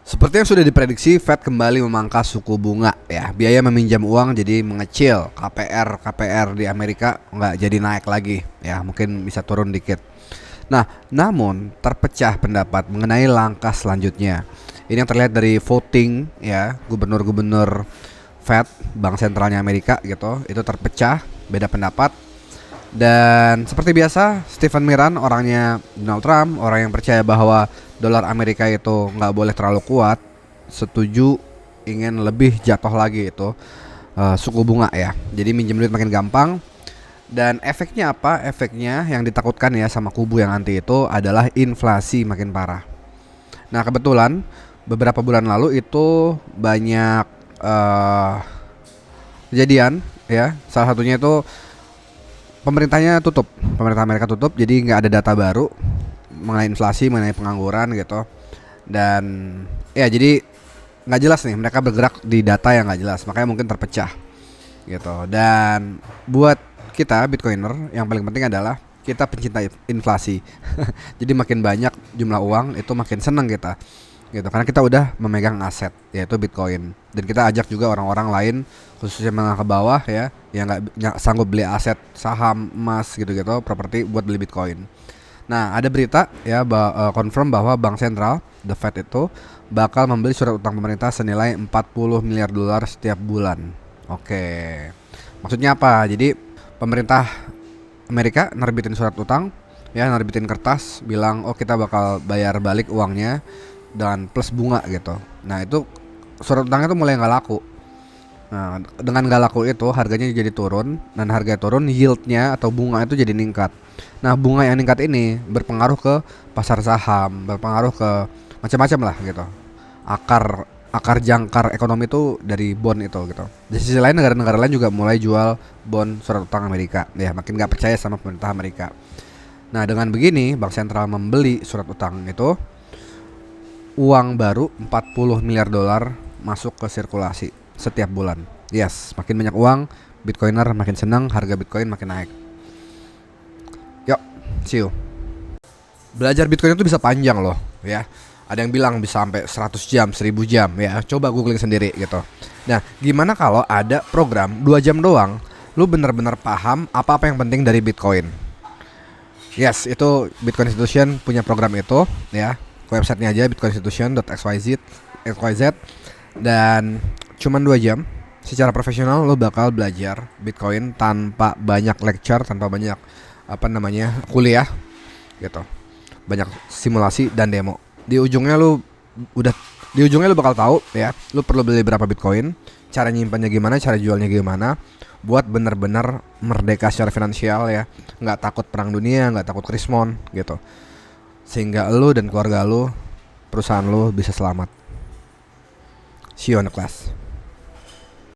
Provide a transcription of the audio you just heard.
Seperti yang sudah diprediksi, Fed kembali memangkas suku bunga ya. Biaya meminjam uang jadi mengecil. KPR di Amerika nggak jadi naik lagi ya, mungkin bisa turun dikit. Nah, namun terpecah pendapat mengenai langkah selanjutnya. Ini yang terlihat dari voting ya, gubernur-gubernur Fed, Bank Sentralnya Amerika gitu, itu terpecah, beda pendapat. Dan seperti biasa, Stephen Miran, orangnya Donald Trump, orang yang percaya bahwa dolar Amerika itu nggak boleh terlalu kuat, setuju ingin lebih jatuh lagi itu suku bunga ya. Jadi minjem duit makin gampang. Dan efeknya apa? Efeknya yang ditakutkan ya sama kubu yang anti itu adalah inflasi makin parah. Nah kebetulan beberapa bulan lalu itu banyak kejadian ya. Salah satunya itu pemerintah Amerika tutup, jadi nggak ada data baru mengenai inflasi, mengenai pengangguran gitu. Dan ya jadi nggak jelas nih, mereka bergerak di data yang nggak jelas, makanya mungkin terpecah gitu. Dan buat kita Bitcoiner yang paling penting adalah kita pencinta inflasi. Jadi makin banyak jumlah uang itu makin seneng kita gitu, karena kita udah memegang aset yaitu Bitcoin. Dan kita ajak juga orang-orang lain khususnya menengah ke bawah ya, yang nggak sanggup beli aset saham, emas gitu-gitu, properti buat beli Bitcoin. Nah ada berita ya confirm bahwa Bank Sentral The Fed itu bakal membeli surat utang pemerintah senilai 40 miliar dolar setiap bulan. Oke, maksudnya apa? Jadi pemerintah Amerika nerbitin surat utang ya, nerbitin kertas bilang oh kita bakal bayar balik uangnya dan plus bunga gitu. Nah itu surat utangnya tuh mulai nggak laku. Nah dengan nggak laku itu harganya jadi turun, dan harga turun yieldnya atau bunga itu jadi ningkat. Nah bunga yang ningkat ini berpengaruh ke pasar saham, berpengaruh ke macam-macam lah gitu. Akar jangkar ekonomi itu dari bond itu gitu. Di sisi lain negara-negara lain juga mulai jual bond surat utang Amerika. Ya makin nggak percaya sama pemerintah Amerika. Nah dengan begini bank sentral membeli surat utang itu, uang baru 40 miliar dolar masuk ke sirkulasi setiap bulan. Yes, makin banyak uang, Bitcoiner makin senang, harga Bitcoin makin naik. Yuk, see you. Belajar Bitcoin itu bisa panjang loh ya. Ada yang bilang bisa sampai 100 jam, 1000 jam ya. Coba googling sendiri gitu. Nah, gimana kalau ada program 2 jam doang, lu bener-bener paham apa-apa yang penting dari Bitcoin. Yes, itu Bitcoin Institution punya program itu ya. Websitenya aja bitcoininstitution.xyz, dan cuman 2 jam secara profesional lo bakal belajar Bitcoin tanpa banyak lecture, tanpa banyak kuliah gitu. Banyak simulasi dan demo. Di ujungnya lo bakal tahu ya, lo perlu beli berapa Bitcoin, cara nyimpannya gimana, cara jualnya gimana, buat bener-bener merdeka secara finansial ya, nggak takut perang dunia, nggak takut krismon gitu, sehingga lo dan keluarga lo, perusahaan lo bisa selamat. See you on the class.